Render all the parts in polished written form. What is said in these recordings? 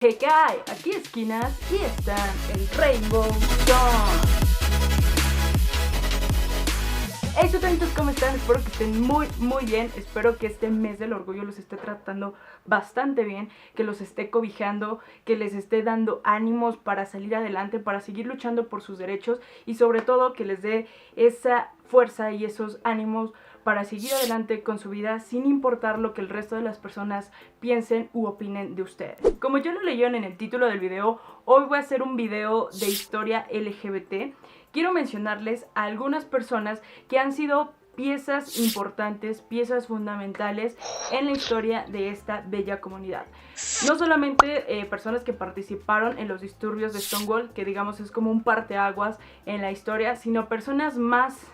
Hey, ¿qué hay? Aquí esquinas y están en Rainbow Dawn. Hey, chutanitos, ¿cómo están? Espero que estén muy bien. Espero que este mes del orgullo los esté tratando bastante bien, que los esté cobijando, que les esté dando ánimos para salir adelante, para seguir luchando por sus derechos y sobre todo que les dé esa fuerza y esos ánimos para seguir adelante con su vida sin importar lo que el resto de las personas piensen u opinen de ustedes. Como ya lo leyeron en el título del video, hoy voy a hacer un video de historia LGBT. Quiero mencionarles a algunas personas que han sido piezas importantes, piezas fundamentales en la historia de esta bella comunidad. No solamente personas que participaron en los disturbios de Stonewall, que digamos es como un parteaguas en la historia, sino personas más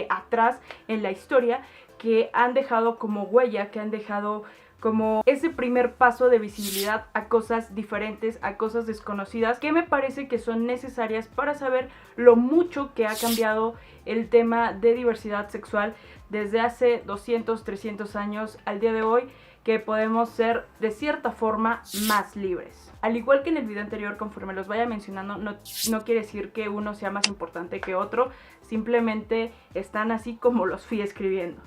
atrás en la historia que han dejado como huella, que han dejado como ese primer paso de visibilidad a cosas diferentes, a cosas desconocidas, que me parece que son necesarias para saber lo mucho que ha cambiado el tema de diversidad sexual desde hace 200, 300 años al día de hoy, que podemos ser de cierta forma más libres. Al igual que en el video anterior, conforme los vaya mencionando, no quiere decir que uno sea más importante que otro, simplemente están así como los fui escribiendo.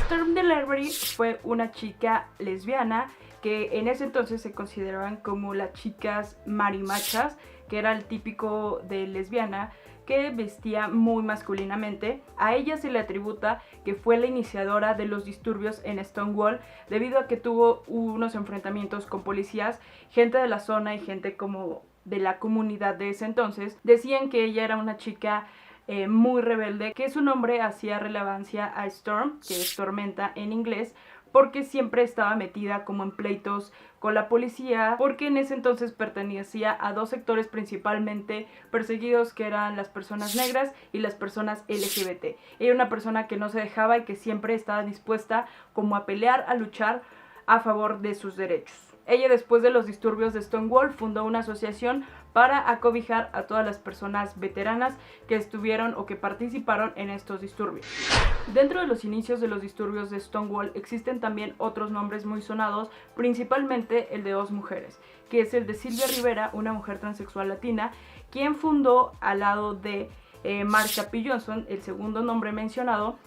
Storm DeLarvery fue una chica lesbiana que en ese entonces se consideraban como las chicas marimachas, que era el típico de lesbiana que vestía muy masculinamente. A ella se le atributa que fue la iniciadora de los disturbios en Stonewall debido a que tuvo unos enfrentamientos con policías, gente de la zona y gente como de la comunidad de ese entonces. Decían que ella era una chica muy rebelde, que su nombre hacía relevancia a Storm, que es tormenta en inglés, porque siempre estaba metida como en pleitos con la policía, porque en ese entonces pertenecía a dos sectores principalmente perseguidos, que eran las personas negras y las personas LGBT. Ella era una persona que no se dejaba y que siempre estaba dispuesta como a pelear, a luchar a favor de sus derechos. Ella, después de los disturbios de Stonewall, fundó una asociación para acobijar a todas las personas veteranas que estuvieron o que participaron en estos disturbios. Dentro de los inicios de los disturbios de Stonewall existen también otros nombres muy sonados, principalmente el de dos mujeres, que es el de Sylvia Rivera, una mujer transexual latina, quien fundó al lado de Marsha P. Johnson, el segundo nombre mencionado,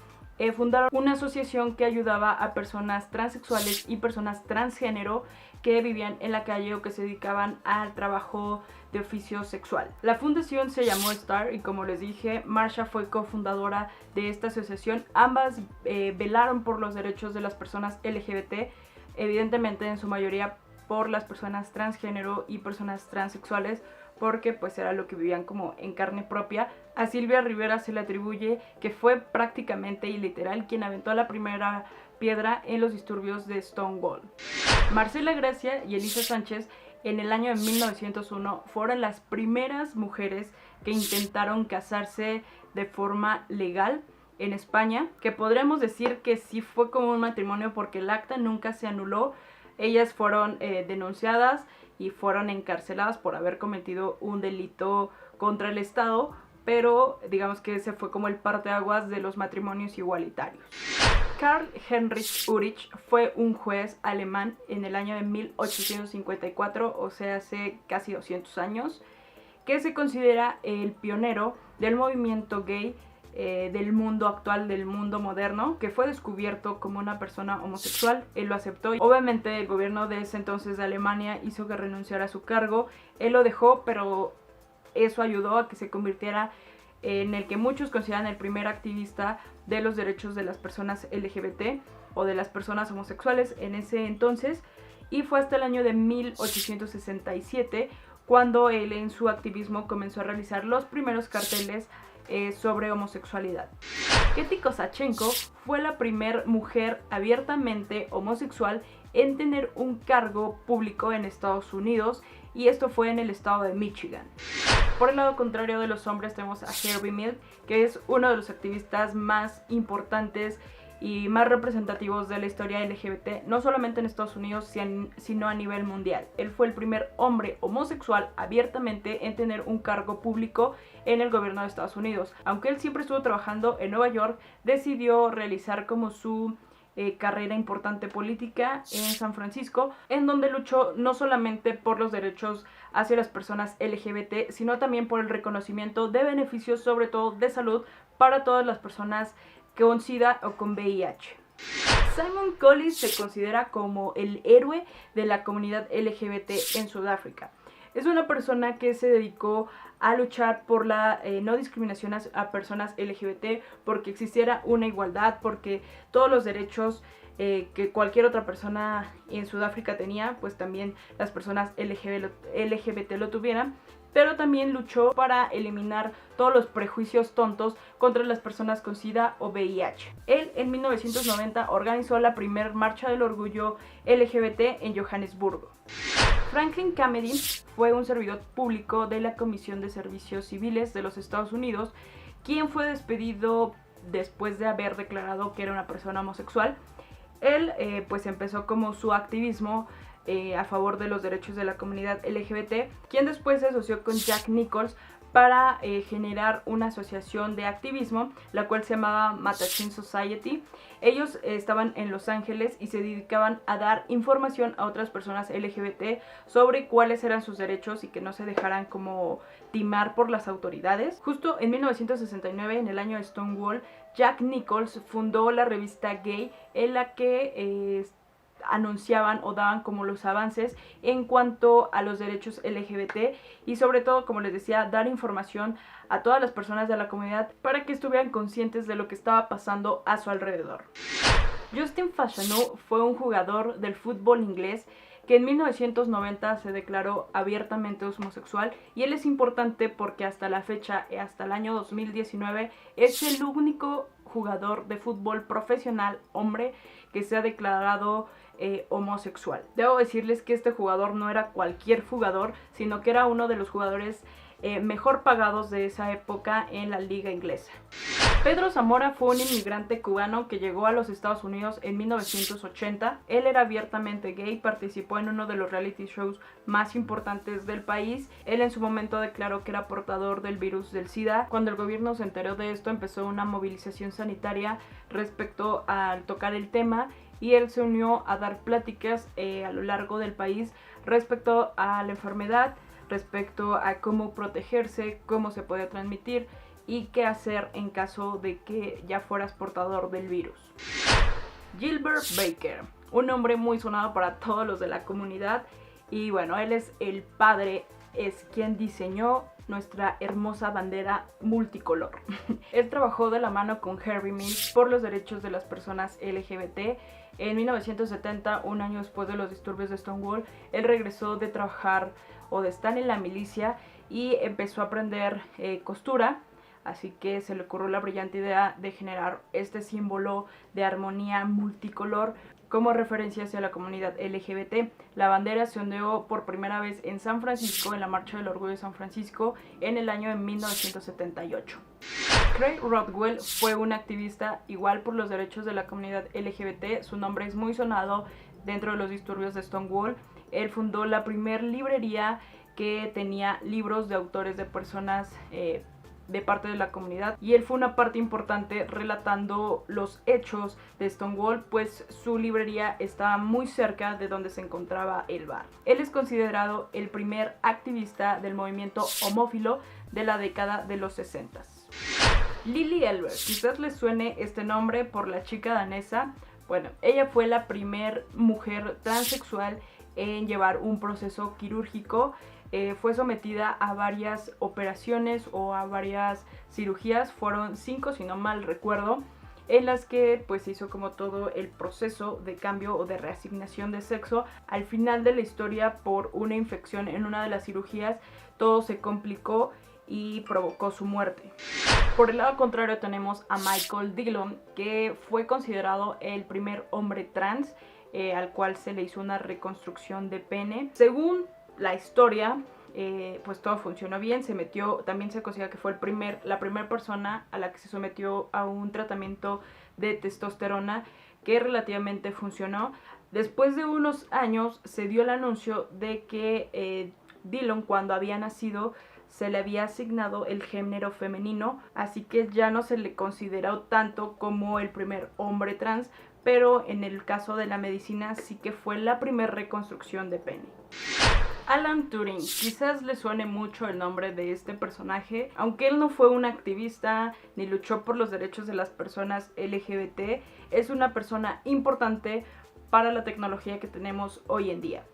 fundaron una asociación que ayudaba a personas transexuales y personas transgénero que vivían en la calle o que se dedicaban al trabajo de oficio sexual. La fundación se llamó STAR y, como les dije, Marsha fue cofundadora de esta asociación. Ambas velaron por los derechos de las personas LGBT, evidentemente en su mayoría por las personas transgénero y personas transexuales, porque pues era lo que vivían como en carne propia. A Sylvia Rivera se le atribuye que fue prácticamente y literal quien aventó la primera piedra en los disturbios de Stonewall. Marcela Gracia y Elisa Sánchez en el año de 1901 fueron las primeras mujeres que intentaron casarse de forma legal en España, que podremos decir que sí fue como un matrimonio porque el acta nunca se anuló. Ellas fueron denunciadas y fueron encarceladas por haber cometido un delito contra el Estado, pero digamos que ese fue como el parteaguas de los matrimonios igualitarios. Karl Heinrich Ulrich fue un juez alemán en el año de 1854, o sea, hace casi 200 años, que se considera el pionero del movimiento gay del mundo actual, del mundo moderno, que fue descubierto como una persona homosexual. Él lo aceptó. Obviamente el gobierno de ese entonces de Alemania hizo que renunciara a su cargo. Él lo dejó, pero eso ayudó a que se convirtiera en el que muchos consideran el primer activista de los derechos de las personas LGBT o de las personas homosexuales en ese entonces, y fue hasta el año de 1867 cuando él en su activismo comenzó a realizar los primeros carteles sobre homosexualidad. Ketty Kozachenko fue la primera mujer abiertamente homosexual en tener un cargo público en Estados Unidos, y esto fue en el estado de Michigan. Por el lado contrario de los hombres tenemos a Herbie Milk, que es uno de los activistas más importantes y más representativos de la historia LGBT, no solamente en Estados Unidos, sino a nivel mundial. Él fue el primer hombre homosexual abiertamente en tener un cargo público en el gobierno de Estados Unidos. Aunque él siempre estuvo trabajando en Nueva York, decidió realizar como su carrera importante política en San Francisco, en donde luchó no solamente por los derechos hacia las personas LGBT, sino también por el reconocimiento de beneficios, sobre todo de salud, para todas las personas con SIDA o con VIH. Simon Collins se considera como el héroe de la comunidad LGBT en Sudáfrica. Es una persona que se dedicó a luchar por la no discriminación a personas LGBT, porque existiera una igualdad, porque todos los derechos que cualquier otra persona en Sudáfrica tenía, pues también las personas LGBT lo tuvieran. Pero también luchó para eliminar todos los prejuicios tontos contra las personas con SIDA o VIH. Él en 1990 organizó la primera marcha del orgullo LGBT en Johannesburgo. Franklin Camedy fue un servidor público de la Comisión de Servicios Civiles de los Estados Unidos, quien fue despedido después de haber declarado que era una persona homosexual. Él pues empezó como su activismo a favor de los derechos de la comunidad LGBT, quien después se asoció con Jack Nichols para generar una asociación de activismo, la cual se llamaba Mattachine Society. Ellos estaban en Los Ángeles y se dedicaban a dar información a otras personas LGBT sobre cuáles eran sus derechos y que no se dejaran como timar por las autoridades. Justo en 1969, en el año de Stonewall, Jack Nichols fundó la revista Gay, en la que anunciaban o daban como los avances en cuanto a los derechos LGBT y sobre todo, como les decía, dar información a todas las personas de la comunidad para que estuvieran conscientes de lo que estaba pasando a su alrededor. Justin Fashanu fue un jugador del fútbol inglés que en 1990 se declaró abiertamente homosexual, y él es importante porque hasta la fecha, hasta el año 2019, es el único jugador de fútbol profesional hombre que se ha declarado homosexual. Debo decirles que este jugador no era cualquier jugador, sino que era uno de los jugadores mejor pagados de esa época en la liga inglesa. Pedro Zamora fue un inmigrante cubano que llegó a los Estados Unidos en 1980. Él era abiertamente gay, participó en uno de los reality shows más importantes del país. Él en su momento declaró que era portador del virus del SIDA. Cuando el gobierno se enteró de esto, empezó una movilización sanitaria respecto al tocar el tema, y él se unió a dar pláticas a lo largo del país respecto a la enfermedad, respecto a cómo protegerse, cómo se puede transmitir y qué hacer en caso de que ya fueras portador del virus. Gilbert Baker, un hombre muy sonado para todos los de la comunidad, y bueno, él es el padre, es quien diseñó nuestra hermosa bandera multicolor. Él trabajó de la mano con Harvey Milk por los derechos de las personas LGBT. En 1970, un año después de los disturbios de Stonewall, él regresó de trabajar o de estar en la milicia y empezó a aprender costura. Así que se le ocurrió la brillante idea de generar este símbolo de armonía multicolor como referencia hacia la comunidad LGBT. La bandera se ondeó por primera vez en San Francisco, en la Marcha del Orgullo de San Francisco, en el año de 1978. Craig Rothwell fue un activista igual por los derechos de la comunidad LGBT. Su nombre es muy sonado dentro de los disturbios de Stonewall. Él fundó la primer librería que tenía libros de autores de personas de parte de la comunidad, y él fue una parte importante relatando los hechos de Stonewall, pues su librería estaba muy cerca de donde se encontraba el bar. Él es considerado el primer activista del movimiento homófilo de la década de los 60. Lily Elbert, quizás les suene este nombre por la chica danesa. Bueno, ella fue la primer mujer transexual en llevar un proceso quirúrgico. Fue sometida a varias operaciones o a varias cirugías, fueron 5 si no mal recuerdo, en las que pues se hizo como todo el proceso de cambio o de reasignación de sexo. Al final de la historia, por una infección en una de las cirugías, todo se complicó y provocó su muerte. Por el lado contrario tenemos a Michael Dillon, que fue considerado el primer hombre trans al cual se le hizo una reconstrucción de pene. Según la historia, pues todo funcionó bien. También se considera que fue la primera persona a la que se sometió a un tratamiento de testosterona que relativamente funcionó. Después de unos años se dio el anuncio de que Dillon, cuando había nacido, se le había asignado el género femenino, así que ya no se le consideró tanto como el primer hombre trans, pero en el caso de la medicina sí que fue la primera reconstrucción de Penny. Alan Turing, quizás le suene mucho el nombre de este personaje, aunque él no fue un activista ni luchó por los derechos de las personas LGBT, es una persona importante para la tecnología que tenemos hoy en día.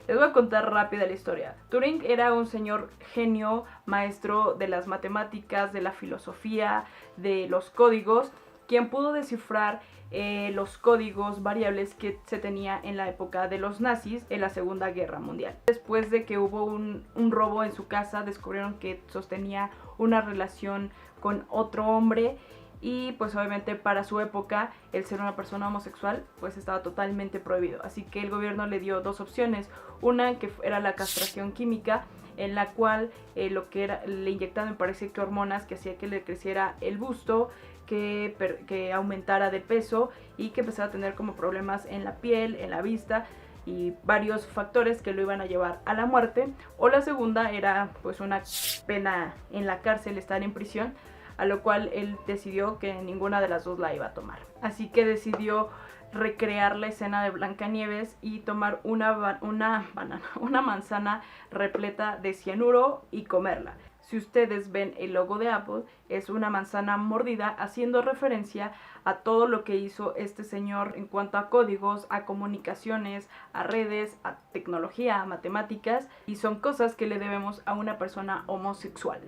Les voy a contar rápida la historia. Turing era un señor genio, maestro de las matemáticas, de la filosofía, de los códigos, quien pudo descifrar los códigos variables que se tenía en la época de los nazis en la Segunda Guerra Mundial. Después de que hubo un robo en su casa, descubrieron que sostenía una relación con otro hombre y pues obviamente para su época el ser una persona homosexual pues estaba totalmente prohibido. Así que el gobierno le dio dos opciones, una que era la castración química, en la cual le inyectaban, me parece que hormonas que hacía que le creciera el busto, que aumentara de peso y que empezara a tener como problemas en la piel, en la vista y varios factores que lo iban a llevar a la muerte. O la segunda era pues una pena en la cárcel, estar en prisión, a lo cual él decidió que ninguna de las dos la iba a tomar. Así que decidió recrear la escena de Blancanieves y tomar una manzana repleta de cianuro y comerla. Si ustedes ven el logo de Apple, es una manzana mordida, haciendo referencia a todo lo que hizo este señor en cuanto a códigos, a comunicaciones, a redes, a tecnología, a matemáticas, y son cosas que le debemos a una persona homosexual.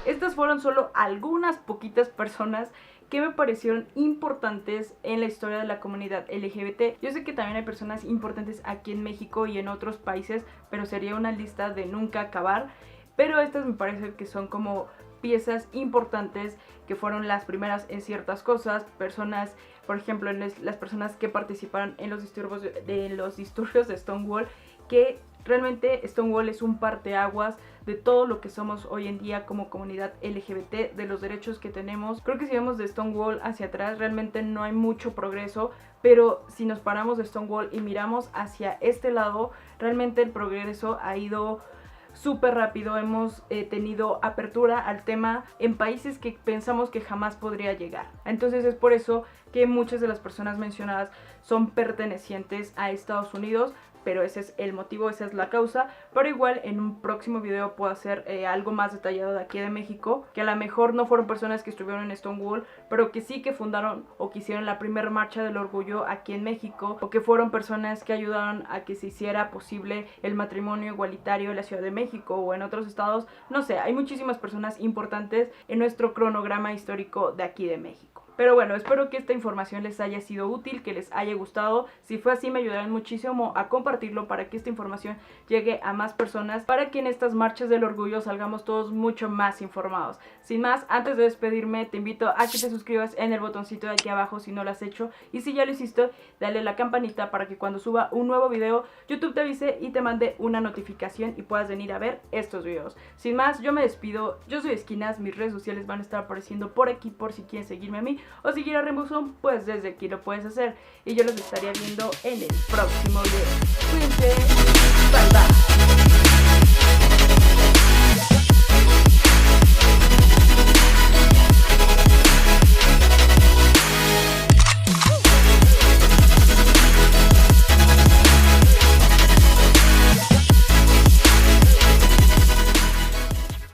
Estas fueron solo algunas poquitas personas que me parecieron importantes en la historia de la comunidad LGBT. Yo sé que también hay personas importantes aquí en México y en otros países, pero sería una lista de nunca acabar. Pero estas me parece que son como piezas importantes que fueron las primeras en ciertas cosas. Personas, por ejemplo, las personas que participaron en los disturbios de Stonewall, que realmente Stonewall es un parteaguas de todo lo que somos hoy en día como comunidad LGBT, de los derechos que tenemos. Creo que si vemos de Stonewall hacia atrás realmente no hay mucho progreso, pero si nos paramos de Stonewall y miramos hacia este lado, realmente el progreso ha ido súper rápido. Hemos tenido apertura al tema en países que pensamos que jamás podría llegar. Entonces es por eso que muchas de las personas mencionadas son pertenecientes a Estados Unidos, pero ese es el motivo, esa es la causa. Pero igual en un próximo video puedo hacer algo más detallado de aquí de México, que a lo mejor no fueron personas que estuvieron en Stonewall, pero que sí que fundaron o que hicieron la primera marcha del orgullo aquí en México, o que fueron personas que ayudaron a que se hiciera posible el matrimonio igualitario en la Ciudad de México o en otros estados. No sé, hay muchísimas personas importantes en nuestro cronograma histórico de aquí de México. Pero bueno, espero que esta información les haya sido útil, que les haya gustado. Si fue así, me ayudarán muchísimo a compartirlo para que esta información llegue a más personas, para que en estas marchas del orgullo salgamos todos mucho más informados. Sin más, antes de despedirme, te invito a que te suscribas en el botoncito de aquí abajo si no lo has hecho. Y si ya lo hiciste, dale la campanita para que cuando suba un nuevo video, YouTube te avise y te mande una notificación y puedas venir a ver estos videos. Sin más, yo me despido. Yo soy Esquinas, mis redes sociales van a estar apareciendo por aquí por si quieren seguirme a mí o seguir a Rainbow Zone, pues desde aquí lo puedes hacer. Y yo los estaría viendo en el próximo video. Cuídense, bye bye.